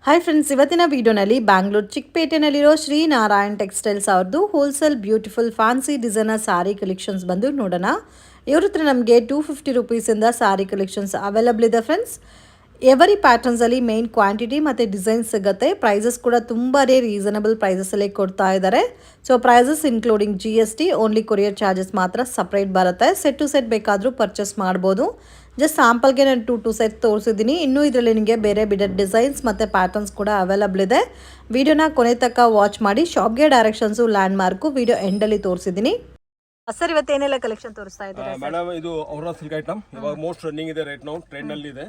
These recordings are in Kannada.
ಹಾಯ್ ಫ್ರೆಂಡ್ಸ್, ಇವತ್ತಿನ ವಿಡಿಯೋನಲ್ಲಿ ಬ್ಯಾಂಗ್ಳೂರ್ ಚಿಕ್ಕಪೇಟೆನಲ್ಲಿರೋ ಶ್ರೀ ನಾರಾಯಣ್ ಟೆಕ್ಸ್ಟೈಲ್ಸ್ ಅವ್ರದ್ದು wholesale beautiful fancy designer sari collections ಬಂದು ನೋಡೋಣ. ಇವ್ರ ಹತ್ರ ನಮಗೆ 250 ರುಪೀಸಿಂದ ಸ್ಯಾರಿ ಕಲೆಕ್ಷನ್ಸ್ ಅವೈಲಬಲ್ ಇದೆ ಫ್ರೆಂಡ್ಸ್. ಎವರಿ ಪ್ಯಾಟರ್ನ್ಸಲ್ಲಿ ಮೇನ್ ಕ್ವಾಂಟಿಟಿ ಮತ್ತು ಡಿಸೈನ್ಸ್ ಸಿಗುತ್ತೆ. ಪ್ರೈಸಸ್ ಕೂಡ ತುಂಬಾ ರೀಸನಬಲ್ ಪ್ರೈಸಸಲ್ಲೇ ಕೊಡ್ತಾ ಇದ್ದಾರೆ. So prices including GST, only courier charges ಮಾತ್ರ ಸಪ್ರೇಟ್ ಬರುತ್ತೆ. ಸೆಟ್ ಟು ಸೆಟ್ ಬೇಕಾದರೂ ಪರ್ಚೇಸ್ ಮಾಡ್ಬೋದು. ಜಸ್ಟ್ ಸ್ಯಾಂಪಲ್ಗೆ ನಾನು 2 ಸೆಟ್ ತೋರಿಸಿದ್ದೀನಿ. ಇನ್ನೂ ಇದರಲ್ಲಿ ನಿಮಗೆ ಬೇರೆ ಬೇರೆ ಡಿಸೈನ್ಸ್ ಮತ್ತು ಪ್ಯಾಟರ್ನ್ಸ್ ಕೂಡ ಅವೈಲಬಲ್ ಇದೆ. ವಿಡಿಯೋನ ಕೊನೆ ತನಕ ವಾಚ್ ಮಾಡಿ. ಶಾಪ್ಗೆ ಡೈರೆಕ್ಷನ್ಸು, ಲ್ಯಾಂಡ್ ಮಾರ್ಕು ವಿಡಿಯೋ ಎಂಡಲ್ಲಿ ತೋರಿಸಿದ್ದೀನಿ. ಸರ್, ಇವತ್ತು ಏನೆಲ್ಲ ಕಲೆಕ್ಷನ್ ತೋರಿಸ್ತಾ ಇದ್ದಾರೆ ಮೇಡಮ್? ಇದು ಔರಾ ಸಿಲ್ಕ್ ಐಟಮ್ ಇವಾಗ ಮೋಸ್ಟ್ ರನ್ನಿಂಗ್ ಇದೆ ರೈಟ್ ನೌ, ಟ್ರೆಂಡ್ ಅಲ್ಲಿ ಇದೆ.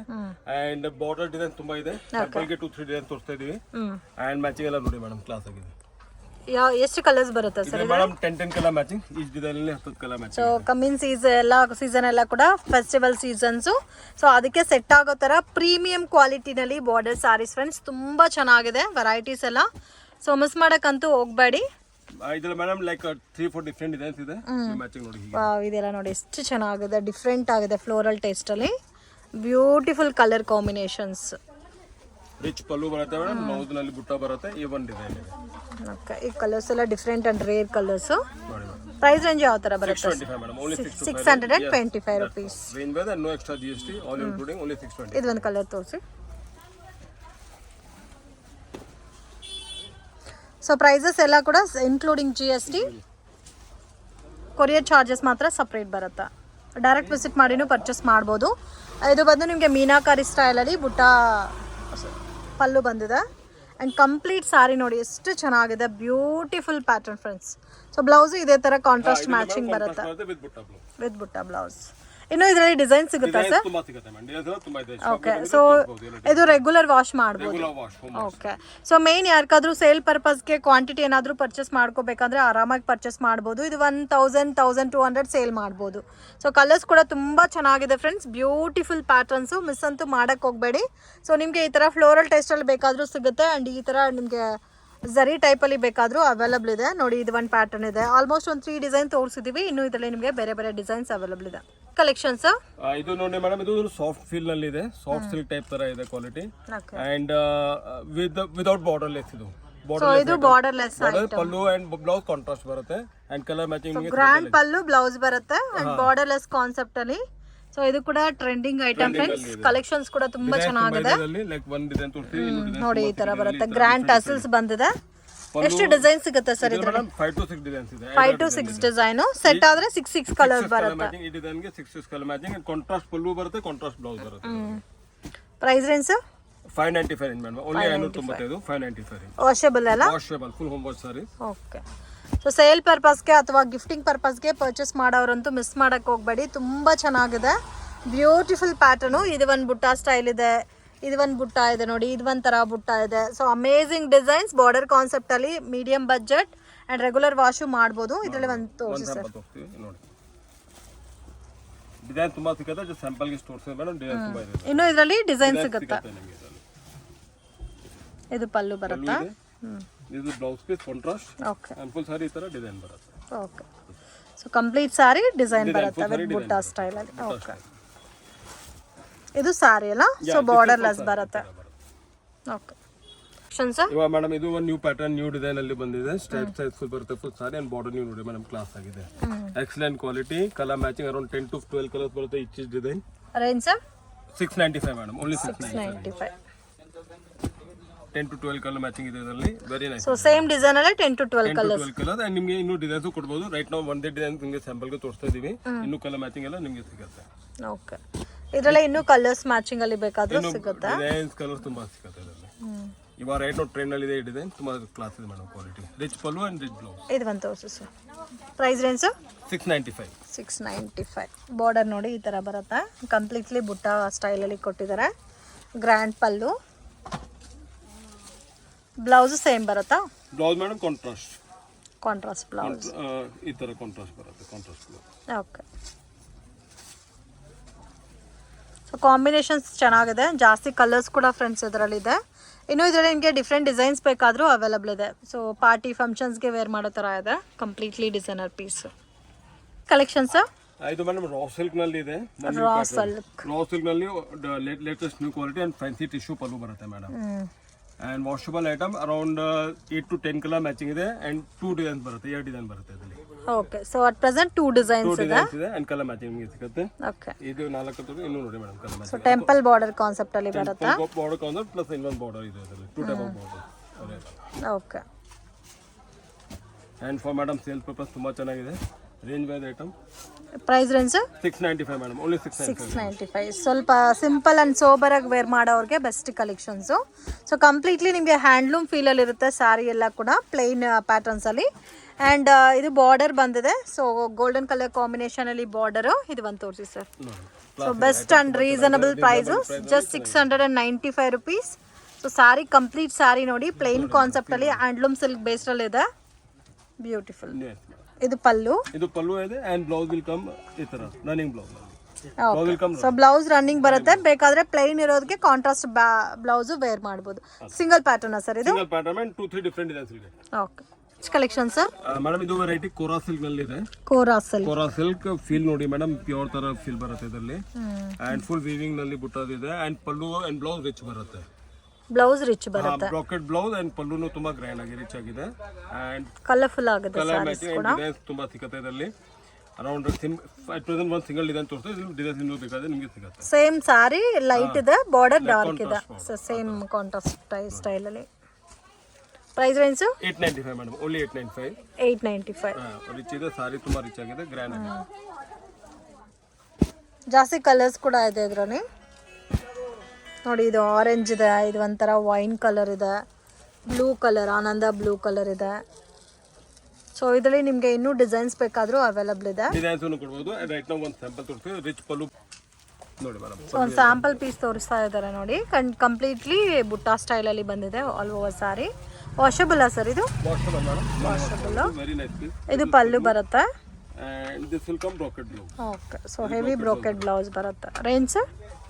ಅಂಡ್ ಬಾರ್ಡರ್ ಡಿಸೈನ್ ತುಂಬಾ ಇದೆ. ಸ್ಯಾಂಪಲ್ಗೆ 2-3 ಡಿಸೈನ್ ತೋರಿಸ್ತಾ ಇದೀವಿ. ಅಂಡ್ ಮ್ಯಾಚಿಂಗ್ ಎಲ್ಲ ನೋಡಿ ಮೇಡಮ್, ಕ್ಲಾಸ್ ಆಗಿದೆ. ಎಷ್ಟು ಕಲರ್ಸ್ ಬರುತ್ತೆ sir? Madam 10 colour matching, each design ಅಲ್ಲಿ 10 colour matching. So coming season ಎಲ್ಲ ಕೂಡ ಫೆಸ್ಟಿವಲ್ ಸೀಸನ್ಸು. ಸೊ ಅದಕ್ಕೆ ಸೆಟ್ ಆಗೋ ತರ ಪ್ರೀಮಿಯಂ ಕ್ವಾಲಿಟಿನಲ್ಲಿ ಬಾರ್ಡರ್ ಸಾರೀಸ್ ಫ್ರೆಂಡ್ಸ್, ತುಂಬಾ ಚೆನ್ನಾಗಿದೆ ವೆರೈಟೀಸ್ ಎಲ್ಲ. ಸೊ ಮಿಸ್ ಮಾಡಕ್ಕಂತೂ ಹೋಗ್ಬೇಡಿ. ಇದೆಲ್ಲ ಮೇಡಮ್ ಲೈಕ್ 3-4 ಡಿಫರೆಂಟ್ ಡಿಸೈನ್ಸ್ ಇದೆ. ಮ್ಯಾಚಿಂಗ್ ನೋಡಿ. ಇದೆಲ್ಲ ನೋಡಿ ಎಷ್ಟು ಚೆನ್ನಾಗಿದೆ, ಡಿಫ್ರೆಂಟ್ ಆಗಿದೆ ಫ್ಲೋರಲ್ ಟೇಸ್ಟ್ ಅಲ್ಲಿ. Beautiful colour combinations. ರಿಚ್ ಪಲ್ಲು ಬರುತ್ತೆ ಮೇಡಮ್, ಬ್ಲೌಸ್ ನಲ್ಲಿ ಬುಟ್ಟ ಬರುತ್ತೆ. ಈ ಒಂದು ಡಿಸೈನ್ ಇದೆ. ಓಕೆ, ಈ ಕಲರ್ಸ್ ಎಲ್ಲ different and rare colours. Price range ಯಾವ ತರ ಬರುತ್ತೆ? 625 madam, only 625 rupees. Range with no extra GST, all including only 620. ಇದೊಂದು ಕಲರ್ ತೋರಿಸಿ. ಸೊ ಪ್ರೈಸಸ್ ಎಲ್ಲ ಕೂಡ ಇನ್ಕ್ಲೂಡಿಂಗ್ GST, ಕೊರಿಯರ್ ಚಾರ್ಜಸ್ ಮಾತ್ರ ಸಪ್ರೇಟ್ ಬರುತ್ತೆ. ಡೈರೆಕ್ಟ್ ವಿಸಿಟ್ ಮಾಡಿನೂ ಪರ್ಚೇಸ್ ಮಾಡ್ಬೋದು. ಇದು ಬಂದು ನಿಮಗೆ ಮೀನಾಕಾರಿ ಸ್ಟೈಲಲ್ಲಿ ಬುಟ್ಟ ಪಲ್ಲು ಬಂದಿದೆ. ಆ್ಯಂಡ್ ಕಂಪ್ಲೀಟ್ ಸಾರಿ ನೋಡಿ ಎಷ್ಟು ಚೆನ್ನಾಗಿದೆ, beautiful pattern friends. So blouse ಇದೇ ಥರ ಕಾಂಟ್ರಾಸ್ಟ್ ಮ್ಯಾಚಿಂಗ್ ಬರುತ್ತೆ ವಿತ್ ಬುಟ್ಟ ಬ್ಲೌಸ್. ಇನ್ನು ಇದರಲ್ಲಿ ಡಿಸೈನ್ ಸಿಗುತ್ತಾ ಸರ್? ಓಕೆ, ಸೊ ಇದು ರೆಗ್ಯುಲರ್ ವಾಶ್ ಮಾಡ್ಬೋದು. ಓಕೆ, ಸೊ ಮೇನ್ ಯಾರಿಗಾದ್ರೂ ಸೇಲ್ ಪರ್ಪಸ್ಗೆ ಕ್ವಾಂಟಿಟಿ ಏನಾದರೂ ಪರ್ಚೇಸ್ ಮಾಡ್ಕೋಬೇಕಂದ್ರೆ ಆರಾಮಾಗಿ ಪರ್ಚೇಸ್ ಮಾಡ್ಬೋದು. ಇದು 1000-1200 ಸೇಲ್ ಮಾಡ್ಬೋದು. ಸೊ ಕಲರ್ಸ್ ಕೂಡ ತುಂಬ ಚೆನ್ನಾಗಿದೆ ಫ್ರೆಂಡ್ಸ್, ಬ್ಯೂಟಿಫುಲ್ ಪ್ಯಾಟರ್ನ್ಸು. ಮಿಸ್ ಅಂತೂ ಮಾಡೋಕ್ಕೆ ಹೋಗಬೇಡಿ. ಸೊ ನಿಮಗೆ ಈ ಥರ ಫ್ಲೋರಲ್ ಟೇಸ್ಟಲ್ಲಿ ಬೇಕಾದರೂ ಸಿಗುತ್ತೆ. ಆ್ಯಂಡ್ ಈ ಥರ ನಿಮಗೆ ಝರಿ ಟೈಪಲ್ಲಿ ಬೇಕಾದರೂ ಅವೈಲಬಲ್ ಇದೆ. ನೋಡಿ, ಇದು ಒಂದು ಪ್ಯಾಟರ್ನ್ ಇದೆ. ಆಲ್ಮೋಸ್ಟ್ ಒಂದು 3 ಡಿಸೈನ್ ತೋರಿಸಿದ್ದೀವಿ. ಇನ್ನೂ ಇದರಲ್ಲಿ ನಿಮಗೆ ಬೇರೆ ಬೇರೆ ಡಿಸೈನ್ಸ್ ಅವೈಲಬಲ್ ಇದೆ. ಕಲೆಕ್ಷನ್ಸ್ ಇದು ನೋಡಿ ಮೇಡಮ್, ಇದು ಸಾಫ್ಟ್ ಫೀಲ್ ನಲ್ಲಿ ಇದೆ. ಸಾಫ್ಟ್ ಸಿಲ್ಕ್ ಟೈಪ್ ತರ ಇದೆ quality. And without borderless ಇದು. ಇದು borderless pallu and blouse contrast ಬರುತ್ತೆ. And colour matching grand pallu blouse ಬರುತ್ತೆ. ಅಂಡ್ ಬಾರ್ಡರ್ ಲೆಸ್ ಕಾನ್ಸೆಪ್ಟ್ ಅಲ್ಲಿ. ಸೊ ಇದು ಕೂಡ ಟ್ರೆಂಡಿಂಗ್ ಐಟಮ್ ಫ್ರೆಂಡ್ಸ್. ಕಲೆಕ್ಷನ್ಸ್ ಕೂಡ ತುಂಬಾ ಚೆನ್ನಾಗಿದೆ. ನೋಡಿ, ಈ ತರ ಬರುತ್ತೆ. ಗ್ರ್ಯಾಂಡ್ ಟಸಲ್ಸ್ ಬಂದಿದೆ. ಎಷ್ಟು ಡಿಸೈನ್ ಸಿಗುತ್ತೆ ಸರ್ ಇದರಲ್ಲಿ? 5 to 6 ಡಿಸೈನ್ಸ್ ಇದೆ. 5 to 6 ಡಿಸೈನ್. ಸೆಟ್ ಆದ್ರೆ 6 ಕಲರ್ ಬರುತ್ತೆ. ಈ ಡಿಸೈನ್ ಗೆ 6 colour matching and contrast pallu ಬರುತ್ತೆ, ಕಾಂಟ್ರಾಸ್ಟ್ ಬ್ಲೌಸ್ ಬರುತ್ತೆ. Price range 595 madam, only 595. 595 washable ಅಲ್ಲ? Washable, full home wash sari. Okay, so sale ಪರ್ಪಸ್ಗೆ ಅಥವಾ ಗಿಫ್ಟಿಂಗ್ ಪರ್ಪಸ್ಗೆ ಪರ್ಚೇಸ್ ಮಾಡೋರಂತೂ ಮಿಸ್ ಮಾಡಕ್ಕೆ ಹೋಗಬೇಡಿ. ತುಂಬ ಚೆನ್ನಾಗಿದೆ, ಬ್ಯೂಟಿಫುಲ್ ಪ್ಯಾಟರ್ನು. ಇದು ಒಂದು ಬುಟ್ಟ ಸ್ಟೈಲ್ ಇದೆ, ಇದು ಒಂದು ಬುಟ್ಟ ಇದೆ ನೋಡಿ, ಇದು ಒಂದು ಥರ ಬುಟ್ಟ ಇದೆ. ಸೊ ಅಮೇಝಿಂಗ್ ಡಿಸೈನ್ಸ್, ಬಾರ್ಡರ್ ಕಾನ್ಸೆಪ್ಟಲ್ಲಿ, medium budget and regular wash ಮಾಡ್ಬೋದು. ಇದರಲ್ಲಿ ಒಂದು ತೋರಿಸಿ ಸರ್. ಡಿಸೈನ್ ತುಂಬಾ ಸಿಗುತ್ತೆ, ಜಸ್ಟ್ ಸ್ಯಾಂಪಲ್ ಗೆ ತೋರಿಸಿ ಮೇಡಮ್. ಡಿಸೈನ್ ತುಂಬಾ ಇದೆ. ಇನ್ನು ಇದರಲ್ಲಿ ಡಿಸೈನ್ ಸಿಗುತ್ತೆ. ಇದು ಪಲ್ಲು ಬರುತ್ತೆ. ಇದು blouse piece contrast. Okay, full sari ಈ ತರ ಡಿಸೈನ್ ಬರುತ್ತೆ. Okay, so complete sari design ಬರುತ್ತೆ ವಿತ್ ಬುಟ್ಟ ಸ್ಟೈಲ್ ಅಲ್ಲಿ. ಓಕೆ, ಇದು ಸಾರಿ ಅಲ್ಲ? ಸೊ ಬಾರ್ಡರ್ ಲೆಸ್ ಬರುತ್ತೆ. ಓಕೆ, ಇವಾಗ ಮೇಡಮ್ ಇದು ಒಂದು ನ್ಯೂ ಪ್ಯಾಟರ್ನ್, ನ್ಯೂ ಡಿಸೈನ್ ಅಲ್ಲಿ ಬಂದಿದೆ. ಸ್ಟ್ರೈಪ್ ಸೈಜ್ ಫುಲ್ ಬರುತ್ತೆ, full sari and border new ನೋಡಿ ಮೇಡಮ್, ಕ್ಲಾಸ್ ಆಗಿದೆ. Excellent quality, colour matching around 10 to 12 colours ಬರುತ್ತೆ. Each design range sir 695 madam, only 695. 10 to 12 colour matching ಇದೆ ಇದರಲ್ಲಿ. Very nice. So same design ಅಲ್ಲಿ 10 to 12 ಕಲರ್ಸ್. ಅಂಡ್ ನಿಮಗೆ ಇನ್ನೂ ಡಿಸೈನ್ಸ್ ಕೊಡಬಹುದು. ರೈಟ್ ನಾವು ಒಂದೇ ಡಿಸೈನ್ ನಿಮಗೆ ಸ್ಯಾಂಪಲ್ ಗೆ ತೋರಿಸ್ತಾ ಇದೀವಿ. ಇನ್ನೂ ಕಲರ್ ಮ್ಯಾಚಿಂಗ್ ಎಲ್ಲ ನಿಮಗೆ ಸಿಗುತ್ತೆ. ಓಕೆ, ಇದರಲ್ಲಿ ಇನ್ನೂ ಕಲರ್ಸ್ ಮ್ಯಾಚಿಂಗ್ ಅಲ್ಲಿ ಬೇಕಾದ್ರೂ ಸಿಗುತ್ತೆ. ಡಿಸೈನ್ಸ್ ಕಲರ್ ತುಂಬಾ ಸಿಗುತ್ತೆ ಇದರಲ್ಲಿ. ಇವಾಗ ರೈಟ್ ನಾವು ಟ್ರೆಂಡ್ ಅಲ್ಲಿ ಇದೆ. ಈ ಡಿಸೈನ್ ತುಂಬಾ ಕ್ಲಾಸ್ ಇದೆ madam, quality. Rich pallu and rich blouse. ಇದು ಒಂದು ತೋರಿಸಿ ಸರ್. Price range 695. 695. ಬಾರ್ಡರ್ ನೋಡಿ ಈ ತರ ಬರುತ್ತೆ. ಕಂಪ್ಲೀಟ್ಲಿ ಬುಟ್ಟ ಸ್ಟೈಲ್ ಅಲ್ಲಿ ಕೊಟ್ಟಿದ್ದಾರೆ. ಗ್ರ್ಯಾಂಡ್ ಪಲ್ಲು, ಬ್ಲೌಸ್ ಸೇಮ್ ಬರುತ್ತಾ? Blouse madam contrast blouse. ಈ ತರ ಕಾಂಟ್ರಾಸ್ಟ್ ಬರುತ್ತೆ, contrast blouse. Okay, so combinations ಚೆನ್ನಾಗಿದೆ. ಜಾಸ್ತಿ ಕಲರ್ಸ್ ಕೂಡ ಫ್ರೆಂಡ್ಸ್ ಇದರಲ್ಲಿದೆ. ಇನ್ನು ಇದರಲ್ಲಿ ನಿಮಗೆ ಡಿಫ್ರೆಂಟ್ ಡಿಸೈನ್ಸ್ ಬೇಕಾದರೂ ಅವೈಲಬಲ್ ಇದೆ. ಸೊ ಪಾರ್ಟಿ ಫಂಕ್ಷನ್ಸ್ಗೆ ವೇರ್ ಮಾಡೋ ಥರ ಇದೆ. Completely designer piece collections. ಇದು ಮೇಡಮ್ ರಾ ಸಿಲ್ಕ್ ನಲ್ಲಿ ಇದೆ. ರಾ ಸಿಲ್ಕ್ ನಲ್ಲಿ latest new quality and fancy tissue pallu ಬರುತ್ತೆ madam. And washable item around 8 to 10 colour matching ಇದೆ ಆ್ಯಂಡ್ 2 ಡಿಸೈನ್ ಬರುತ್ತೆ, 2 ಡಿಸೈನ್ ಬರುತ್ತೆ ಇದರಲ್ಲಿ. Okay, so at present 2 designs ಇದೆ ಆ್ಯಂಡ್ ಕಲರ್ ಮ್ಯಾಚಿಂಗ್ ನಿಮಗೆ ಸಿಗುತ್ತೆ. ಓಕೆ, ಇದು 4 ಇನ್ನೂ ನೋಡಿ madam colour so matching. Temple border concept ಅಲ್ಲಿ ಬರುತ್ತಾ? ಬಾರ್ಡರ್ ಕಾನ್ಸೆಪ್ಟ್ ಪ್ಲಸ್ ಇನ್ನೊಂದು ಬಾರ್ಡರ್ ಇದೆ ಇದರಲ್ಲಿ, 2 type of border. Okay, and for madam sale purpose ತುಂಬ ಚೆನ್ನಾಗಿದೆ. Range wise item price range 695 madam, only 695. ಸ್ವಲ್ಪ ಸಿಂಪಲ್ ಅಂಡ್ ಸೋಬರ್ ಆಗಿ ವೇರ್ ಮಾಡೋರಿಗೆ ಬೆಸ್ಟ್ ಕಲೆಕ್ಷನ್ಸು. ಸೊ ಕಂಪ್ಲೀಟ್ಲಿ ನಿಮಗೆ ಹ್ಯಾಂಡ್ಲೂಮ್ ಫೀಲಲ್ಲಿ ಇರುತ್ತೆ ಸ್ಯಾರಿ ಎಲ್ಲ ಕೂಡ ಪ್ಲೈನ್ ಪ್ಯಾಟರ್ನ್ಸಲ್ಲಿ. ಆ್ಯಂಡ್ ಇದು ಬಾರ್ಡರ್ ಬಂದಿದೆ, ಸೊ ಗೋಲ್ಡನ್ ಕಲರ್ ಕಾಂಬಿನೇಷನಲ್ಲಿ ಬಾರ್ಡರು. ಇದು ಒಂದು ತೋರಿಸಿ sir. So best and reasonable price, just 695 rupees. So sari complete sari ನೋಡಿ ಪ್ಲೈನ್ ಕಾನ್ಸೆಪ್ಟಲ್ಲಿ ಹ್ಯಾಂಡ್ಲೂಮ್ ಸಿಲ್ಕ್ ಬೇಸ್ಡಲ್ಲಿದೆ, ಬ್ಯೂಟಿಫುಲ್. ಇದು ಪಲ್ಲು, ಇದು ಪಲ್ಲು ಇದೆ ಆ್ಯಂಡ್ ಬ್ಲೌಸ್ ವಿಲ್ ಕಮ್ ಈ ಥರ running blouse. So blouse running ಬರುತ್ತೆ, ಬೇಕಾದ್ರೆ ಪ್ಲೈನ್ ಇರೋದಕ್ಕೆ ಕಾಂಟ್ರಾಸ್ಟ್ ಬ್ಲೌಸ್ ವೇರ್ ಮಾಡಬಹುದು. ಸಿಂಗಲ್ ಪ್ಯಾಟರ್ನ್ ಸರ್ ಇದು? Single pattern and 2-3 different designs ಇದೆ. Okay, collection sir? ಮೇಡಮ್ ಇದು ವೆರೈಟಿ ಕೋರಾ ಸಿಲ್ಕ್ ನಲ್ಲಿ ಇದೆ. ಕೋರಾ ಸಿಲ್ಕ್ ಫೀಲ್ ನೋಡಿ ಮೇಡಮ್, ಪ್ಯೂರ್ ತರ ಫೀಲ್ ಬರುತ್ತೆ ಇದರಲ್ಲಿ. ಅಂಡ್ ಫುಲ್ ವೀವಿಂಗ್ ನಲ್ಲಿ ಬುಟ್ಟದಿದೆ and pallu and blouse rich ಬರುತ್ತೆ. ಬ್ಲೌಸ್ ರಿಚ್ ಬರುತ್ತೆ, ಬ್ರಾಕೆಟ್ ಬ್ಲೌಸ್ ಅಂಡ್ ಪಲ್ಲುನು ತುಂಬಾ ಗ್ರ್ಯಾಂಡ್ ಆಗಿ ರಿಚ್ ಆಗಿದೆ ಅಂಡ್ ಕಲರ್ಫುಲ್ ಆಗಿದೆ. ಕಲರ್ ಮ್ಯಾಚಿಂಗ್ ಡಿಸೈನ್ಸ್ ತುಂಬಾ ಸಿಗುತ್ತೆ ಇದರಲ್ಲಿ. ಅರೌಂಡ್ ಅಟ್ ಪ್ರೆಸೆಂಟ್ ಒಂದು ಸಿಂಗಲ್ ಡಿಸೈನ್ ತೋರಿಸ್ತಾ ಇದು ಡಿಸೈನ್ ಇನ್ನೂ ಬೇಕಾದ್ರೆ ನಿಮಗೆ ಸಿಗುತ್ತೆ. ಸೇಮ್ ಸಾರಿ ಲೈಟ್ ಇದೆ, ಬಾರ್ಡರ್ ಡಾರ್ಕ್ ಇದೆ, ಸೊ ಸೇಮ್ ಕಾಂಟ್ರಾಸ್ಟ್ ಸ್ಟೈಲ್ ಅಲ್ಲಿ. Price range 895 madam, only 895. 895 rich ಇದೆ, ಸಾರಿ ತುಂಬಾ ರಿಚ್ ಆಗಿದೆ, ಗ್ರ್ಯಾಂಡ್ ಆಗಿದೆ. ಜಾಸ್ತಿ ಕಲರ್ಸ್ ಕೂಡ ಇದೆ ಇದರಲ್ಲಿ ನೋಡಿ. ಇದು ಆರೆಂಜ್ ಇದೆ, ಇದು ಒಂಥರ ವೈನ್ ಕಲರ್ ಇದೆ, ಬ್ಲೂ ಕಲರ್ ಆನಂದ ಬ್ಲೂ ಕಲರ್ ಇದೆ. ಸೊ ಇದರಲ್ಲಿ ನಿಮಗೆ ಇನ್ನೂ ಡಿಸೈನ್ಸ್ ಬೇಕಾದರೂ ಅವೈಲಬಲ್ ಇದೆ. ಡಿಸೈನ್ಸ್ ಅನ್ನು ಕೊಡಬಹುದು. ರೈಟ್ ನಾವು ಒಂದು ಸ್ಯಾಂಪಲ್ ತೋರಿಸ್ತೀವಿ. ರಿಚ್ ಪಲ್ಲು ನೋಡಿ ಮೇಡಮ್, ಸೊ ಒಂದು ಸ್ಯಾಂಪಲ್ ಪೀಸ್ ತೋರಿಸ್ತಾ ಇದ್ದಾರೆ ನೋಡಿ. ಕಂಪ್ಲೀಟ್ಲಿ ಬುಟ್ಟ ಸ್ಟೈಲಲ್ಲಿ ಬಂದಿದೆ all over sari. Washable sir ಇದು? ವಾಷಬಲ್. ಇದು ಪಲ್ಲು ಬರುತ್ತೆ. Okay, so heavy brocade blouse ಬರುತ್ತೆ. Range sir?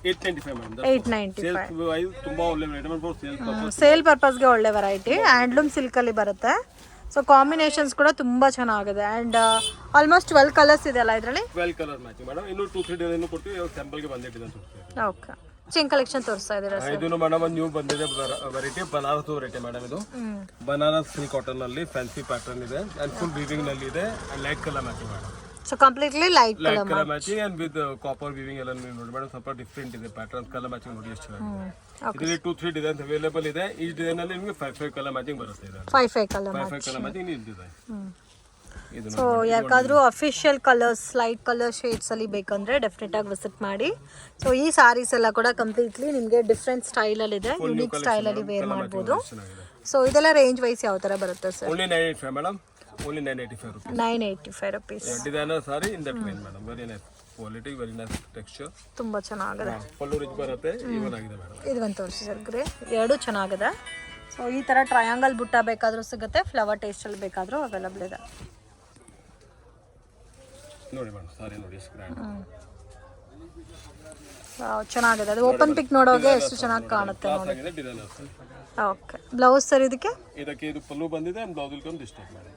895. ಸೇಲ್ ಪರ್ಪಸ್ಗೆ ಒಳ್ಳೆ ವೆರೈಟಿ, ಹ್ಯಾಂಡ್ಲೂಮ್ ಸಿಲ್ಕಲ್ಲಿ ಬರುತ್ತೆ. ಸೊ ಕಾಂಬಿನೇಷನ್ಸ್ ಕೂಡ ತುಂಬಾ ಚೆನ್ನಾಗಿದೆ ಅಂಡ್ ಆಲ್ಮೋಸ್ಟ್ 12 ಕಲರ್ಸ್ ಇದೆ ಅಲ್ಲ ಇದರಲ್ಲಿ? 12 ಕಲರ್ ಮ್ಯಾಚಿಂಗ್ ಮೇಡಮ್. ಇನ್ನು 2-3 ಡಿಸೈನ್ ಕೊಡ್ತೀವಿ, ಸ್ಯಾಂಪಲ್ ಗೆ ಬಂದಿದೆ ಡಿಸೈನ್ ತೋರಿಸ್ತೀವಿ. ಓಕೆ, ಚಿಂಗ್ ಕಲೆಕ್ಷನ್ ತೋರಿಸ್ತಾ ಇದ್ದೀರಾ ಸರ್? ಇದು ಮೇಡಮ್ ಒಂದು ನ್ಯೂ ಬಂದಿದೆ ವೆರೈಟಿ, ಬನಾರಸ್ ವೆರೈಟಿ ಮೇಡಮ್. ಇದು ಬನಾರಸ್ ಸಿಲ್ಕ್ ಕಾಟನ್ ನಲ್ಲಿ ಫ್ಯಾನ್ಸಿ ಪ್ಯಾಟರ್ನ್ ಇದೆ ಅಂಡ್ ಫುಲ್ ವೀವಿಂಗ್ ನಲ್ಲಿ ಇದೆ and light colour matching madam. So completely light colour matching and with copper weaving ಎಲ್ಲ ನೋಡಿ ಮೇಡಮ್. ಸ್ವಲ್ಪ ಡಿಫ್ರೆಂಟ್ ಇದೆ ಪ್ಯಾಟರ್ನ್, ಕಲರ್ ಮ್ಯಾಚಿಂಗ್ ನೋಡಿ ಎಷ್ಟು ಚೆನ್ನಾಗಿದೆ. ಇದರಲ್ಲಿ 2-3 ಡಿಸೈನ್ಸ್ ಅವೈಲೇಬಲ್ ಇದೆ. ಈ ಡಿಸೈನ್ ಅಲ್ಲಿ ನಿಮಗೆ 5 ಕಲರ್ ಮ್ಯಾಚಿಂಗ್ ಬರುತ್ತೆ. ಇದೆ 5 ಕಲರ್ ಮ್ಯಾಚಿಂಗ್ ಈ ಡಿಸೈನ್. ಸೊ ಯಾಕಾದ್ರೂ official colours light colour shades ಅಲ್ಲಿ ಬೇಕಂದ್ರೆ ಡೆಫಿನೆಟ್ ಆಗಿ ವಿಸಿಟ್ ಮಾಡಿ. ಸೊ ಈ ಸಾರೀಸ್ ಎಲ್ಲ ಕೂಡ ಕಂಪ್ಲೀಟ್ಲಿ ನಿಮಗೆ ಡಿಫ್ರೆಂಟ್ ಸ್ಟೈಲ್ ಅಲ್ಲಿ ಇದೆ, ಯುನಿಕ್ ಸ್ಟೈಲ್ ಅಲ್ಲಿ ವೇರ್ ಮಾಡಬಹುದು. ಸೊ ಇದೆಲ್ಲ ರೇಂಜ್ ವೈಸ್ ಯಾವ ತರ ಬರುತ್ತೆ sir? Only 985 madam, only 985 rupees. 985 rupees. Designer sari in that vein madam. Very nice quality, very nice texture, ತುಂಬಾ ಚೆನ್ನಾಗಿದೆ. ಪಲ್ಲು ರಿಚ್ ಬರುತ್ತೆ, ಈವನ್ ಆಗಿದೆ ಮೇಡಮ್. ಇದು ಒಂದು ತೋರಿಸಿ ಸರ್. ಗ್ರೇ ಎರಡು ಚೆನ್ನಾಗಿದೆ. ಸೊ ಈ ತರ ಟ್ರಯಾಂಗಲ್ ಬುಟ್ಟ ಬೇಕಾದ್ರೂ ಸಿಗುತ್ತೆ, ಫ್ಲವರ್ ಟೇಸ್ಟ್ ಅಲ್ಲಿ ಬೇಕಾದ್ರೂ ಅವೈಲಬಲ್ ಇದೆ ನೋಡಿ ಮೇಡಮ್. ಸಾರಿ ನೋಡಿ ಎಷ್ಟು ಗ್ರ್ಯಾಂಡ್, ಚೆನ್ನಾಗಿದೆ. ಅದು ಓಪನ್ ಪಿಕ್ ನೋಡೋಗೆ ಎಷ್ಟು ಚೆನ್ನಾಗಿ ಕಾಣುತ್ತೆ ನೋಡಿ. ಓಕೆ, ಬ್ಲೌಸ್ ಸರ್ ಇದಕ್ಕೆ? ಇದು ಪಲ್ಲು ಬಂದಿದೆ and blouse will come this type madam.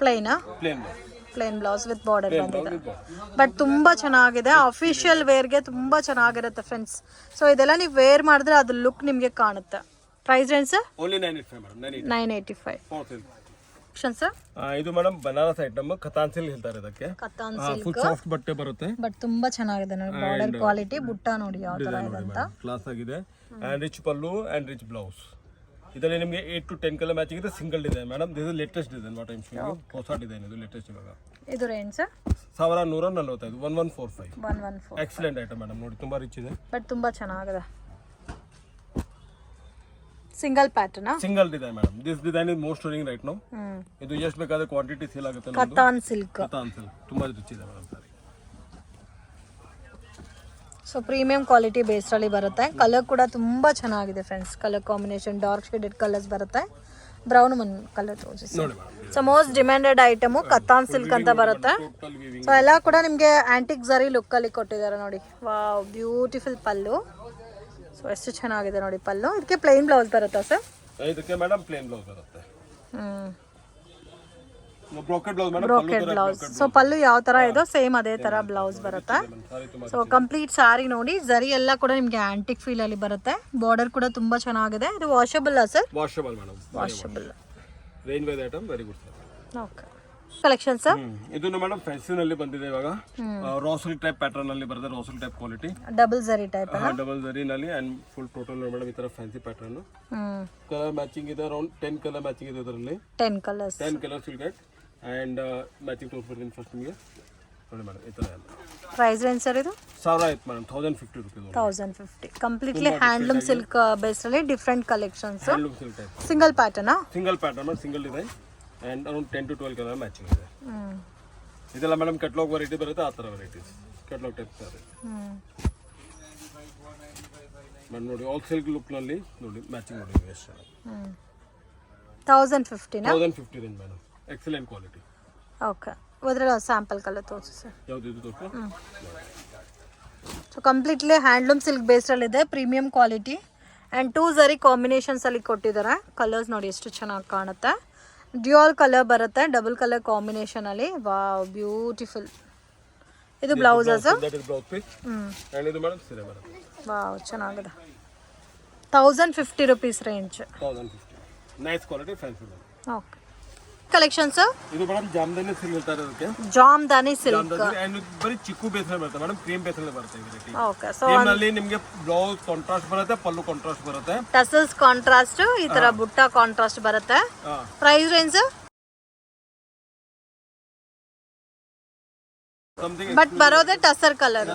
ಪ್ಲೇನಾ? ಪ್ಲೇನ್ ಬ್ಲೌಸ್ ವಿತ್ ಬಾರ್ಡರ್ ಬಂದಿದೆ, ಬಟ್ ತುಂಬಾ ಚೆನ್ನಾಗಿದೆ. ಅಫಿಷಿಯಲ್ ವೇರ್ಗೆ ತುಂಬಾ ಚೆನ್ನಾಗಿರುತ್ತೆ ಫ್ರೆಂಡ್ಸ್. ಸೊ ಇದೆಲ್ಲ ನೀವು ವೇರ್ ಮಾಡಿದ್ರೆ ಅದು ಲುಕ್ ನಿಮಗೆ ಕಾಣುತ್ತೆ. Price range sir? Only 985 madam. 985 sir. ಇದು madam Banaras item, katan silk ಹೇಳ್ತಾರೆ ಇದಕ್ಕೆ. ಕತಾನ್ ಫುಲ್ ಸಾಫ್ಟ್ ಬಟ್ಟೆ ಬರುತ್ತೆ, ಬಟ್ ತುಂಬಾ ಚೆನ್ನಾಗಿದೆ ನೋಡಿ. ಬಾರ್ಡರ್ ಕ್ವಾಲಿಟಿ, ಬುಟ್ಟ ನೋಡಿ ಯಾವ ತರ ಇದೆ ಅಂತ, ಕ್ಲಾಸ್ ಆಗಿದೆ. And rich pallu and rich blouse. ಇದರಲ್ಲಿ ನಿಮಗೆ 8 to 10 ಕಲರ್ ಮ್ಯಾಚಿಂಗ್ ಇದೆ. Single design madam. This is latest design what I am showing. ಹೊಸ ಡಿಸೈನ್ ಇದು, ಲೇಟೆಸ್ಟ್ ಇವಾಗ. ಇದು range sir? 1145, 1145. 114. Excellent item madam ನೋಡಿ, ತುಂಬಾ ರಿಚ್ ಇದೆ ಬಟ್ ತುಂಬಾ ಚೆನ್ನಾಗಿದೆ. Single pattern, single design madam. This design is most trending right now. ಇದು ಎಷ್ಟು ಬೇಕಾದ್ರೆ ಕ್ವಾಂಟಿಟಿ ಸೇಲ್ ಆಗುತ್ತೆ. ಕತಾನ್ ಸಿಲ್ಕ್, ಕತಾನ್ ಸಿಲ್ಕ್ ತುಂಬಾ ರಿಚ್ ಇದೆ madam sorry. So premium quality based ಅಲ್ಲಿ ಬರುತ್ತೆ. ಕಲರ್ ಕೂಡ ತುಂಬಾ ಚೆನ್ನಾಗಿದೆ friends. Colour combination dark shaded colours ಬರುತ್ತೆ. ಬ್ರೌನ್ ಕಲರ್ ತೋರಿಸಿ. So most demanded item katan silk ಅಂತ ಬರುತ್ತೆ. ಸೊ ಎಲ್ಲ ಕೂಡ ನಿಮಗೆ ಆಂಟಿಕ್ ಝರಿ ಲುಕ್ ಅಲ್ಲಿ ಕೊಟ್ಟಿದ್ದಾರೆ ನೋಡಿ. ವಾವ್, ಬ್ಯೂಟಿಫುಲ್ ಪಲ್ಲು. ಸೊ ಎಷ್ಟು ಚೆನ್ನಾಗಿದೆ ನೋಡಿ ಪಲ್ಲು. ಇದಕ್ಕೆ ಪ್ಲೇನ್ ಬ್ಲೌಸ್ ಬರುತ್ತಾ ಸರ್? ಇದಕ್ಕೆ ಮೇಡಮ್ ಪ್ಲೇನ್ ಬ್ಲೌಸ್ ಬರುತ್ತೆ. Brocade blouse madam brocade blouse. So pallu ಯಾವ ಥರ ಇದೋ ಸೇಮ್ ಅದೇ ಥರ ಬ್ಲೌಸ್ ಬರುತ್ತೆ. ಸಾರಿ ತುಂಬಾ ಸೊ ಕಂಪ್ಲೀಟ್ ಸಾರಿ ನೋಡಿ, ಜರಿ ಎಲ್ಲ ಕೂಡ ನಿಮಗೆ ಆಂಟಿಕ್ ಫೀಲ್ ಅಲ್ಲಿ ಬರುತ್ತೆ. ಬಾರ್ಡರ್ ಕೂಡ ತುಂಬಾ ಚೆನ್ನಾಗಿದೆ. ಇದು washable sir? Washable madam, washable. Range wise item, very good sir. Okay. Collection sir ಇದನ್ನು ಮೇಡಮ್ ಫ್ಯಾನ್ಸಿ ನಲ್ಲಿ ಬಂದಿದೆ ಇವಾಗ. ರಾಸಲ್ ಟೈಪ್ ಪ್ಯಾಟರ್ನ್ ಅಲ್ಲಿ ಬರುತ್ತೆ, ರಾಸಲ್ type quality, double zari type. Double zari ನಲ್ಲಿ ಅಂಡ್ ಫುಲ್ ಟೋಟಲ್ ಮೇಡಮ್ ಈ ತರ ಫ್ಯಾನ್ಸಿ ಪ್ಯಾಟರ್ನ್. ಕಲರ್ ಮ್ಯಾಚಿಂಗ್ ಇದೆ, ಅರೌಂಡ್ 10 ಕಲರ್ ಮ್ಯಾಚಿಂಗ್ ಇದೆ ಇದರಲ್ಲಿ. 10 colours will get and matching ತೋರಿಸ್ಬಿಡ್ತೀನಿ ಫಸ್ಟ್ ನಿಮಗೆ ನೋಡಿ ಮೇಡಮ್. ಈ ತರ ಎಲ್ಲ ಪ್ರೈಸ್ ರೇಂಜ್ ಸರ್ ಇದು 1000 ಆಯ್ತು madam, 1050 rupees. 1050 completely handloom silk base ಅಲ್ಲಿ different collections. Handloom silk type, single pattern, single design and around 10 to 12 colour matching ಇದೆ. ಇದೆಲ್ಲ ಮೇಡಮ್ ಕೆಟ್ಲಾಗ್ ವೆರೈಟಿ ಬರುತ್ತೆ, ಆ ಥರ varieties catalogue type sari madam. ನೋಡಿ ಆಲ್ ಸಿಲ್ಕ್ ಲುಕ್ ನಲ್ಲಿ ನೋಡಿ ಮ್ಯಾಚಿಂಗ್ ನೋಡಿ ಎಷ್ಟು 1050 1050 range madam, excellent quality. Okay, ಅದ್ರಲ್ಲಿ ಸ್ಯಾಂಪಲ್ ಕಲರ್ ತೋರಿಸಿ ಸರ್. ಯಾವುದು ಇದು ತೋರಿಸಿ. ಸೊ ಕಂಪ್ಲೀಟ್ಲಿ ಹ್ಯಾಂಡ್ಲೂಮ್ ಸಿಲ್ಕ್ ಬೇಸ್ಡಲ್ಲಿ ಇದೆ, ಪ್ರೀಮಿಯಂ ಕ್ವಾಲಿಟಿ ಆ್ಯಂಡ್ 2 ಜರಿ ಕಾಂಬಿನೇಷನ್ಸ್ ಅಲ್ಲಿ ಕೊಟ್ಟಿದ್ದಾರೆ. ಕಲರ್ಸ್ ನೋಡಿ ಎಷ್ಟು ಚೆನ್ನಾಗಿ ಕಾಣುತ್ತೆ. ಡ್ಯೂಯಲ್ ಕಲರ್ ಬರುತ್ತೆ, ಡಬಲ್ ಕಲರ್ ಕಾಂಬಿನೇಷನ್ ಅಲ್ಲಿ. Wow, beautiful. ಇದು ಬ್ಲೌಸ್ ಸರ್? ಇದು ಮೇಡಮ್ ಸೀರೆ ಬರುತ್ತೆ. ವಾವ್, ಚೆನ್ನಾಗಿದೆ. 1050 rupees range. 1050 nice quality fancy. Okay. Collection sir ಇದು ಮೇಡಮ್ ಜಾಮದಾನಿ ಸಿಲ್ಕ್ ಹೇಳ್ತಾರೆ ಅದಕ್ಕೆ, ಜಾಮದಾನಿ ಸಿಲ್ಕ್ ಅಂಡ್ ಬರೀ ಚಿಕ್ಕು ಬೇಸಲ್ಲಿ ಬರುತ್ತೆ ಮೇಡಮ್, ಕ್ರೀಮ್ ಬೇಸಲ್ಲಿ ಬರುತ್ತೆ ಈ ವೆರೈಟಿ. ಓಕೆ. ಸೊ ನಲ್ಲಿ ನಿಮಗೆ ಬ್ಲೌಸ್ ಕಾಂಟ್ರಾಸ್ಟ್ ಬರುತ್ತೆ, ಪಲ್ಲು ಕಾಂಟ್ರಾಸ್ಟ್ ಬರುತ್ತೆ, ಟಸಲ್ಸ್ ಕಾಂಟ್ರಾಸ್ಟ್, ಈ ತರ ಬುಟ್ಟ ಕಾಂಟ್ರಾಸ್ಟ್ ಬರುತ್ತೆ. ಪ್ರೈಸ್ ರೇಂಜ್ ಬಟ್ ಬರೋದೇ ಟಸರ್ ಕಲರ್.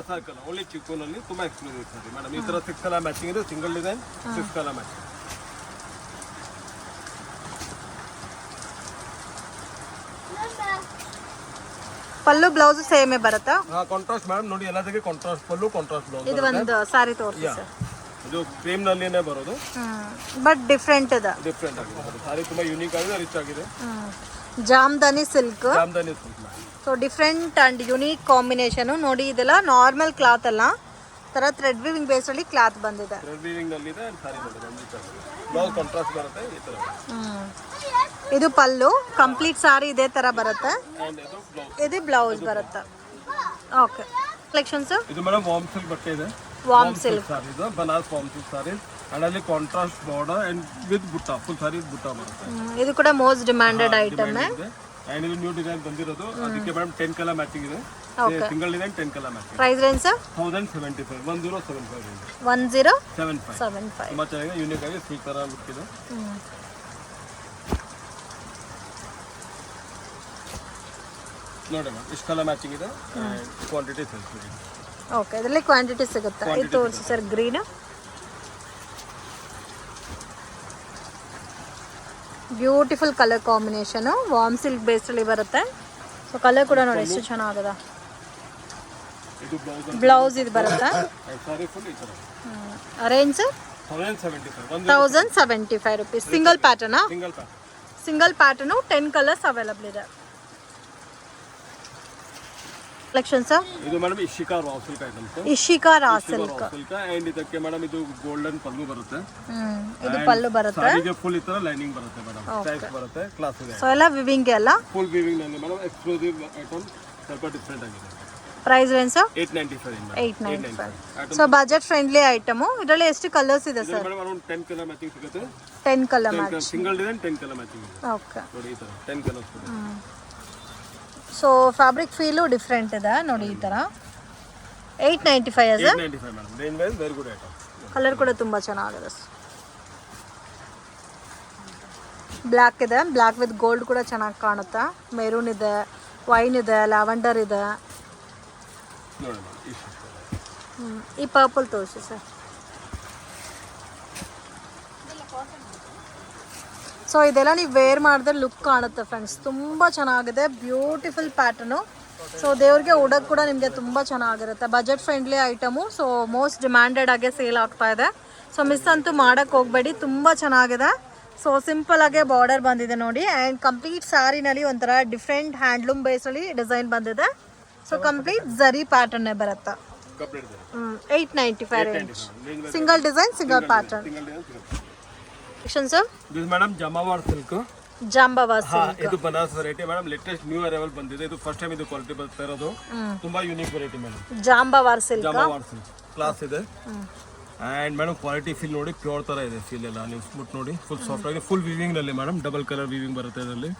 ಓನ್ಲಿ ಚಿಕ್ಕು ನಲ್ಲಿ ತುಂಬಾ ಎಕ್ಸ್ಕ್ಲೂಸಿವ್ ಸಾರಿ ಮೇಡಮ್. ಈ ತರ 6 ಕಲರ್ ಮ್ಯಾಚಿಂಗ್ ಇದೆ, ಸಿಂಗಲ್ ಡಿಸೈನ್ 6 ಕಲರ್ ಮ್ಯಾಚಿಂಗ್. ಪಲ್ಲು ಬ್ಲೌಸ್ ಸೇಮೇ ಬರುತ್ತಾ? ಕಾಂಟ್ರಾಸ್ಟ್ ಮೇಡಮ್ ನೋಡಿ, ಎಲ್ಲದಕ್ಕೆ ಕಾಂಟ್ರಾಸ್ಟ್ ಪಲ್ಲು, ಕಾಂಟ್ರಾಸ್ಟ್ ಬ್ಲೌಸ್. ಇದು ಒಂದು ಸಾರಿ ತೋರಿಸಿ ಸರ್. ಇದು ಕ್ರೀಮ್ ನಲ್ಲಿನೇ ಬರೋದು, ಬಟ್ ಡಿಫ್ರೆಂಟ್ ಇದೆ, ಡಿಫ್ರೆಂಟ್ ಆಗಿದೆ. ಸಾರಿ ತುಂಬಾ ಯೂನಿಕ್ ಆಗಿದೆ, ರಿಚ್ ಆಗಿದೆ. Jamdani silk, Jamdani silk. So different and unique combination ನೋಡಿ. ಇದೆಲ್ಲ ನಾರ್ಮಲ್ ಕ್ಲಾತ್ ಅಲ್ಲ, ತರ ಥ್ರೆಡ್ ವಿವಿಂಗ್ ಬೇಸ್ ಅಲ್ಲಿ ಕ್ಲಾತ್ ಬಂದಿದೆ. ಥ್ರೆಡ್ ವಿವಿಂಗ್ ನಲ್ಲಿ ಇದೆ ಅಂಡ್ ಸಾರಿ ನೋಡಿ ಬ್ಲೌಸ್ ಕಾಂಟ್ರಾಸ್ಟ್ ಬರುತ್ತೆ ಈ ತರ. ಇದು ಪಲ್ಲು, ಕಂಪ್ಲೀಟ್ ಸಾರಿ ಇದೇ ತರ ಬರುತ್ತೆ. ಅಂಡ್ ಇದು ಬ್ಲೌಸ್ ಬರುತ್ತೆ. ಓಕೆ. ಕಲೆಕ್ಷನ್ಸ್ ಇದು ಮೇಡಮ್ ವಾರ್ಮ್ ಸಿಲ್ಕ್ ಬಟ್ಟೆ ಇದೆ, ವಾರ್ಮ್ ಸಿಲ್ಕ್ ಸಾರಿ ಇದು Banaras warm silk sari and ಅಲ್ಲಿ contrast border and with butta, full sari butta ಬರುತ್ತೆ. ಇದು ಕೂಡ ಮೋಸ್ಟ್ ಡಿಮ್ಯಾಂಡೆಡ್ ಐಟಮ್. ಅಂಡ್ ಇದು ನ್ಯೂ ಡಿಸೈನ್ ಬಂದಿರೋದು, ಅದಕ್ಕೆ ಮೇಡಮ್ 10 ಕಲರ್ ಮ್ಯಾಚಿಂಗ್ ಇದೆ, single design 10 colour matching. Price range sir 1075 1075 1075. ತುಂಬಾ ಚೆನ್ನಾಗಿದೆ, ಯೂನಿಕ್ ಆಗಿ ಸಿಲ್ಕ್ ತರ ಲುಕ್ ಇದೆ. ನೋಡಿ ಮ್ಯಾಮ್ ಇಷ್ಟು ಕಲರ್ ಮ್ಯಾಚಿಂಗ್ ಇದೆ, ಕ್ವಾಂಟಿಟಿ ಸಿಗುತ್ತೆ. ಓಕೆ, ಇದರಲ್ಲಿ ಕ್ವಾಂಟಿಟಿ ಸಿಗುತ್ತೆ. ಇದು ತೋರಿಸಿ sir. Green beautiful colour combination, warm silk base ಅಲ್ಲಿ ಬರುತ್ತೆ. ಸೊ ಕಲರ್ ಕೂಡ ನೋಡಿ ಎಷ್ಟು ಚೆನ್ನಾಗಿದೆ. ಇದು ಬ್ಲೌಸ್ ಇದು ಬರುತ್ತೆ. ಸಾರಿ ಫುಲ್ ಈ ತರ. Range 1075 rupees. ಸಿಂಗಲ್ ಪ್ಯಾಟರ್ನಾ? ಸಿಂಗಲ್ ಪ್ಯಾಟರ್ನು 10 ಕಲರ್ಸ್ ಅವೈಲಬಲ್ ಇದೆ. ಕಲೆಕ್ಷನ್ ಸರ್ ಇದು madam Ishika raw silk items. Ishika raw silk and ಇದಕ್ಕೆ ಮೇಡಮ್ ಇದು ಗೋಲ್ಡನ್ ಪಲ್ಲು ಬರುತ್ತೆ. ಇದು ಪಲ್ಲು ಬರುತ್ತೆ, ಸಾರಿಗೆ ಫುಲ್ ಈ ತರ ಲೈನಿಂಗ್ ಬರುತ್ತೆ ಮೇಡಮ್, ಟೈಪ್ ಬರುತ್ತೆ, ಕ್ಲಾಸ್ ಇದೆ. ಸೊ ಎಲ್ಲ ವಿವಿಂಗ್ ಎಲ್ಲ ಫುಲ್ ವಿವಿಂಗ್ ನಲ್ಲಿ ಮೇಡಮ್, ಎಕ್ಸ್ಕ್ಲೂಸಿವ್ ಐಟಮ್, ಸ್ವಲ್ಪ ಡಿಫರೆಂಟ್ ಆಗಿದೆ. Price range 895. So budget friendly item. ಇದರಲ್ಲಿ ಎಷ್ಟು ಕಲರ್ಸ್ ಇದೆ sir? Madam around 10 colour matching ಸಿಗುತ್ತೆ. 10 colour matching, single design 10 colour matching ಇದೆ. ಓಕೆ. ನೋಡಿ ಈ ತರ 10 ಕಲರ್ಸ್ ಇದೆ. ಸೊ ಫ್ಯಾಬ್ರಿಕ್ ಫೀಲು ಡಿಫ್ರೆಂಟ್ ಇದೆ ನೋಡಿ ಈ ತರ. 895 ಇದೆ. 895 madam, range wise very good item. Colour ಕೂಡ ತುಂಬಾ ಚೆನ್ನಾಗಿದೆ. ಬ್ಲ್ಯಾಕ್ ಇದೆ, ಬ್ಲ್ಯಾಕ್ ವಿತ್ ಗೋಲ್ಡ್ ಕೂಡ ಚೆನ್ನಾಗಿ ಕಾಣುತ್ತೆ. ಮೆರೂನ್ ಇದೆ, ವೈನ್ ಇದೆ, ಲ್ಯಾವೆಂಡರ್ ಇದೆ. ನೋಡಿ ಈ ಪರ್ಪಲ್ ತೋರಿಸಿ ಸರ್. ಸೊ ಇದೆಲ್ಲ ನೀವು ವೇರ್ ಮಾಡಿದ್ರೆ ಲುಕ್ ಕಾಣುತ್ತೆ ಫ್ರೆಂಡ್ಸ್, ತುಂಬ ಚೆನ್ನಾಗಿದೆ. Beautiful pattern. ಸೊ ದೇವ್ರಿಗೆ ಉಡೋಕ್ಕೆ ಕೂಡ ನಿಮಗೆ ತುಂಬ ಚೆನ್ನಾಗಿರುತ್ತೆ. Budget friendly item. So most demanded ಆಗಿ ಸೇಲ್ ಆಗ್ತಾ ಇದೆ. ಸೊ ಮಿಸ್ ಅಂತೂ ಮಾಡೋಕ್ಕೆ ಹೋಗಬೇಡಿ, ತುಂಬ ಚೆನ್ನಾಗಿದೆ. ಸೊ ಸಿಂಪಲಾಗೆ ಬಾರ್ಡರ್ ಬಂದಿದೆ ನೋಡಿ. ಆ್ಯಂಡ್ ಕಂಪ್ಲೀಟ್ ಸ್ಯಾರಿನಲ್ಲಿ ಒಂಥರ ಡಿಫ್ರೆಂಟ್ ಹ್ಯಾಂಡ್ಲೂಮ್ ಬೇಸಲ್ಲಿ ಡಿಸೈನ್ ಬಂದಿದೆ. ಸೊ ಕಂಪ್ಲೀಟ್ ಝರಿ ಪ್ಯಾಟರ್ನೇ ಬರುತ್ತೆ. 895 range. Single design, single pattern. Sir this madam Jamawar silk. ಜಾಂಬವಾಸ್ ಹಾ ಇದು Banaras variety madam latest new arrival ಬಂದಿದೆ ಇದು ಫಸ್ಟ್ ಟೈಮ್ ಇದು ಕ್ವಾಲಿಟಿ ಬರ್ತಾ ಇರೋದು ತುಂಬಾ unique variety madam Jamawar silk Jamawar silk class ಇದೆ ಅಂಡ್ ಮೇಡಮ್ ಕ್ವಾಲಿಟಿ ಫೀಲ್ ನೋಡಿ ಪ್ಯೂರ್ ತರ ಇದೆ ಫೀಲ್ ಎಲ್ಲ ನೀವು ಸ್ಮೂತ್ ನೋಡಿ ಫುಲ್ ಸಾಫ್ಟ್ ಆಗಿ ಫುಲ್ ವಿವಿಂಗ್ ನಲ್ಲಿ ಮೇಡಮ್ ಡಬಲ್ ಕಲರ್ ವಿವಿಂಗ್ ಬರುತ್ತೆ ಇದರಲ್ಲಿ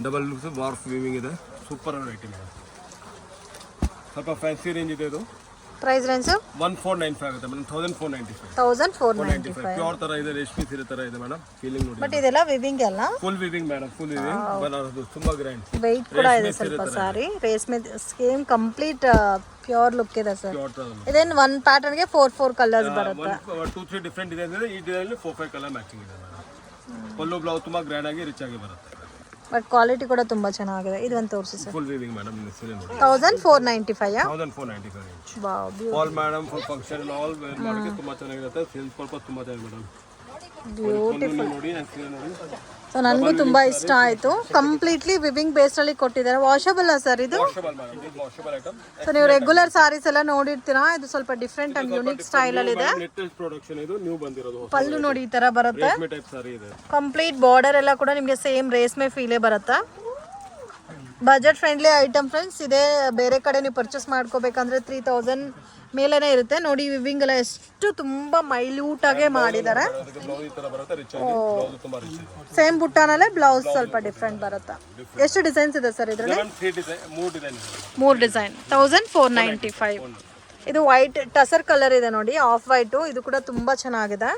ಡಬಲ್ ವಾರ್ಫ್ ವಿವಿಂಗ್ ಇದೆ ಸೂಪರ್ ವೆರೈಟಿ ಮೇಡಮ್ ಸ್ವಲ್ಪ ಫ್ಯಾನ್ಸಿ ರೇಂಜ್ ಇದೆ ಇದು ಪ್ರೈಸ್ ರೇಂಜ್ 1495 ಆಗುತ್ತೆ ಮೇಡಮ್ 1495 1495 ಪ್ಯೂರ್ ತರ ಇದೆ ರೇಷ್ಮೆ ಸೀರೆ ತರ ಇದೆ ಮೇಡಮ್ ಫೀಲಿಂಗ್ ನೋಡಿ ಬಟ್ ಇದೆಲ್ಲ ವಿವಿಂಗ್ ಅಲ್ಲ full viewing madam full viewing Banaras ತುಂಬಾ ಗ್ರ್ಯಾಂಡ್ ವೆಯ್ಟ್ ಕೂಡ ಇದೆ ಸ್ವಲ್ಪ ಸಾರಿ ರೇಷ್ಮೆ ಸ್ಕೀಮ್ ಕಂಪ್ಲೀಟ್ ಪ್ಯೂರ್ ಲುಕ್ ಇದೆ ಸರ್ ಪ್ಯೂರ್ ತರ ಇದೇನ್ ಒನ್ ಪ್ಯಾಟರ್ನ್ ಗೆ 4 ಕಲರ್ಸ್ ಬರುತ್ತೆ 2-3 ಡಿಫರೆಂಟ್ ಇದೆ ಅಂದ್ರೆ ಈ ಡಿಸೈನ್ ಅಲ್ಲಿ 4-5 ಕಲರ್ ಮ್ಯಾಚಿಂಗ್ ಇದೆ ಮೇಡಮ್ ಪಲ್ಲು ಬ್ಲೌಸ್ ತುಂಬಾ ಗ್ರ್ಯಾಂಡ್ ಆಗಿ ರಿಚ್ ಆಗಿ ಬರುತ್ತೆ ಬಟ್ ಕ್ವಾಲಿಟಿ ಕೂಡ ತುಂಬಾ ಚೆನ್ನಾಗಿದೆ ಇದು ಒಂದು ತೋರಿಸಿ ಸರ್ ಫುಲ್ ವಿವಿಂಗ್ ಮೇಡಮ್ ಸೀರೆ ನೋಡಿ 1495 1495 range wow all madam full function all wear ಮಾಡೋಕೆ ತುಂಬಾ ಚೆನ್ನಾಗಿರುತ್ತೆ ಸೇಲ್ಸ್ ಪರ್ಪಸ್ ತುಂಬಾ ಚೆನ್ನಾಗಿದೆ ಮೇಡಮ್ ಬ್ಯೂಟಿಫುಲ್ ನೋಡಿ and ಸೀರೆ ನೋಡಿ ಸೊ ನನಗೂ ತುಂಬಾ ಇಷ್ಟ ಆಯ್ತು ಕಂಪ್ಲೀಟ್ಲಿ ವಿವಿಂಗ್ ಬೇಸ್ ಅಲ್ಲಿ ಕೊಟ್ಟಿದ್ದಾರೆ ವಾಷಬಲ್ ಸರ್ ಇದು ವಾಷಬಲ್ ಮೇಡಮ್ ಇದು ವಾಷಬಲ್ ಐಟಮ್ ಸೊ ನೀವು ರೆಗ್ಯುಲರ್ ಸಾರೀಸ್ ಎಲ್ಲ ನೋಡಿರ್ತೀರಾ ಇದು ಸ್ವಲ್ಪ ಡಿಫ್ರೆಂಟ್ ಅಂಡ್ ಯೂನಿಕ್ ಸ್ಟೈಲ್ ಅಲ್ಲಿ ಇದೆ ಲೇಟೆಸ್ಟ್ ಪ್ರೊಡಕ್ಷನ್ ಇದು ನ್ಯೂ ಬಂದಿರೋದು ಪಲ್ಲು ನೋಡಿ ಈ ತರ ಬರುತ್ತೆ ರೇಷ್ಮೆ ಟೈಪ್ ಸಾರಿ ಇದೆ ಕಂಪ್ಲೀಟ್ ಬಾರ್ಡರ್ ಎಲ್ಲ ಕೂಡ ನಿಮಗೆ ಸೇಮ್ ರೇಷ್ಮೆ ಫೀಲೇ ಬರುತ್ತೆ ಬಜೆಟ್ ಫ್ರೆಂಡ್ಲಿ ಐಟಮ್ ಫ್ರೆಂಡ್ಸ್ ಇದೆ ಬೇರೆ ಕಡೆ ನೀವು ಪರ್ಚೇಸ್ ಮಾಡ್ಕೋಬೇಕಂದ್ರೆ 3000 ಮೇಲೇನೆ ಇರುತ್ತೆ ನೋಡಿ ವಿವಿಂಗ್ ಎಲ್ಲ ಎಷ್ಟು ತುಂಬಾ ಮೈಲ್ಯೂಟ್ ಆಗಿ ಮಾಡಿದ್ದಾರೆ ಅದಕ್ಕೆ ಬ್ಲೌಸ್ ಈ ತರ ಬರುತ್ತೆ ರಿಚ್ ಆಗಿ ಬ್ಲೌಸ್ ತುಂಬಾ ರಿಚ್ ಇದೆ ಸೇಮ್ ಬುಟ್ಟಾನಲ್ಲೇ ಬ್ಲೌಸ್ ಸ್ವಲ್ಪ ಡಿಫ್ರೆಂಟ್ ಬರುತ್ತೆ ಎಷ್ಟು ಡಿಸೈನ್ಸ್ ಇದೆ ಸರ್ ಇದರಲ್ಲಿ 3 ಡಿಸೈನ್ 3 ಡಿಸೈನ್ ಇದೆ 3 ಡಿಸೈನ್ 1495 ಇದು ವೈಟ್ ಟಸರ್ ಕಲರ್ ಇದೆ ನೋಡಿ ಆಫ್ ವೈಟು ಇದು ಕೂಡ ತುಂಬ ಚೆನ್ನಾಗಿದೆ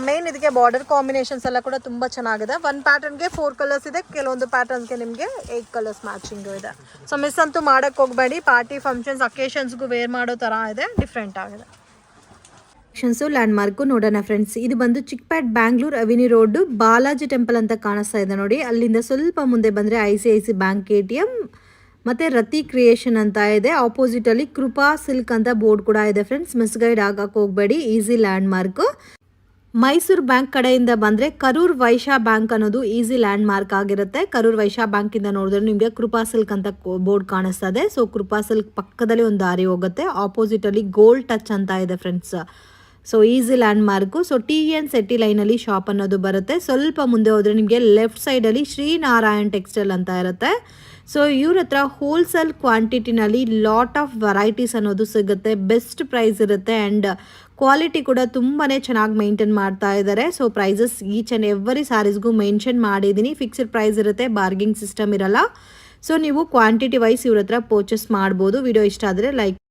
ಮೇನ್ ಇದಕ್ಕೆ ಬಾರ್ಡರ್ ಕಾಂಬಿನೇಷನ್ಸ್ ಎಲ್ಲ ಕೂಡ ತುಂಬ ಚೆನ್ನಾಗಿದೆ ಒನ್ ಪ್ಯಾಟರ್ನ್ಗೆ 4 ಕಲರ್ಸ್ ಇದೆ ಕೆಲವೊಂದು ಪ್ಯಾಟರ್ನ್ಸ್ಗೆ ನಿಮಗೆ 8 ಕಲರ್ಸ್ ಮ್ಯಾಚಿಂಗು ಇದೆ ಸೊ ಮಿಸ್ ಅಂತೂ ಮಾಡೋಕ್ಕೆ ಹೋಗಬೇಡಿ ಪಾರ್ಟಿ ಫಂಕ್ಷನ್ಸ್ ಅಕೇಶನ್ಸ್ಗೂ ವೇರ್ ಮಾಡೋ ಥರ ಇದೆ ಡಿಫ್ರೆಂಟ್ ಆಗಿದೆ ಲ್ಯಾಂಡ್ ಮಾರ್ಕು ನೋಡೋಣ ಫ್ರೆಂಡ್ಸ್ ಇದು ಬಂದು ಚಿಕ್ಪೇಟ್ ಬ್ಯಾಂಗ್ಳೂರ್ ಅವಿನಿ ರೋಡ್ ಬಾಲಾಜಿ ಟೆಂಪಲ್ ಅಂತ ಕಾಣಿಸ್ತಾ ಇದೆ ನೋಡಿ ಅಲ್ಲಿಂದ ಸ್ವಲ್ಪ ಮುಂದೆ ಬಂದರೆ ICICI ಬ್ಯಾಂಕ್ ATM ಮತ್ತು ರತಿ ಕ್ರಿಯೇಷನ್ ಅಂತ ಇದೆ ಆಪೋಸಿಟಲ್ಲಿ ಕೃಪಾ ಸಿಲ್ಕ್ ಅಂತ ಬೋರ್ಡ್ ಕೂಡ ಇದೆ ಫ್ರೆಂಡ್ಸ್ ಮಿಸ್ಗೈಡ್ ಆಗಕ್ಕೆ ಹೋಗಬೇಡಿ easy land mark Mysuru bank ಕಡೆಯಿಂದ ಬಂದರೆ ಕರೂರ್ ವೈಶ್ಯ ಬ್ಯಾಂಕ್ ಅನ್ನೋದು ಈಸಿ ಲ್ಯಾಂಡ್ ಮಾರ್ಕ್ ಆಗಿರುತ್ತೆ ಕರೂರ್ ವೈಶ್ಯ ಬ್ಯಾಂಕಿಂದ ನೋಡಿದ್ರೆ ನಿಮಗೆ ಕೃಪಾ ಸಿಲ್ಕ್ ಅಂತ ಬೋರ್ಡ್ ಕಾಣಿಸ್ತದೆ ಸೊ ಕೃಪಾ ಸಿಲ್ಕ್ ಪಕ್ಕದಲ್ಲಿ ಒಂದು ದಾರಿ ಹೋಗುತ್ತೆ ಆಪೋಸಿಟಲ್ಲಿ ಗೋಲ್ಡ್ ಟಚ್ ಅಂತ ಇದೆ friends so easy land mark so TN Setty ಲೈನಲ್ಲಿ ಶಾಪ್ ಅನ್ನೋದು ಬರುತ್ತೆ ಸ್ವಲ್ಪ ಮುಂದೆ ಹೋದರೆ ನಿಮಗೆ ಲೆಫ್ಟ್ ಸೈಡಲ್ಲಿ ಶ್ರೀನಾರಾಯಣ್ ಟೆಕ್ಸ್ಟೈಲ್ ಅಂತ ಇರುತ್ತೆ ಸೊ ಇವ್ರ ಹತ್ರ ಹೋಲ್ಸೇಲ್ ಕ್ವಾಂಟಿಟಿನಲ್ಲಿ ಲಾಟ್ ಆಫ್ ವೆರೈಟೀಸ್ ಅನ್ನೋದು ಸಿಗುತ್ತೆ ಬೆಸ್ಟ್ ಪ್ರೈಸ್ ಇರುತ್ತೆ ಆ್ಯಂಡ್ ಕ್ವಾಲಿಟಿ ಕೂಡ ತುಂಬಾ ಚೆನ್ನಾಗಿ ಮೇಂಟೈನ್ ಮಾಡ್ತಾ ಇದ್ದಾರೆ so prices each and every ಸ್ಯಾರೀಸ್ಗೂ ಮೆನ್ಷನ್ ಮಾಡಿದ್ದೀನಿ ಫಿಕ್ಸ್ಡ್ ಪ್ರೈಸ್ ಇರುತ್ತೆ ಬಾರ್ಗಿಂಗ್ ಸಿಸ್ಟಮ್ ಇರಲ್ಲ ಸೊ ನೀವು ಕ್ವಾಂಟಿಟಿ ವೈಸ್ ಇವ್ರ ಹತ್ರ ಪರ್ಚೇಸ್ ಮಾಡ್ಬೋದು ವಿಡಿಯೋ ಇಷ್ಟ ಆದರೆ ಲೈಕ್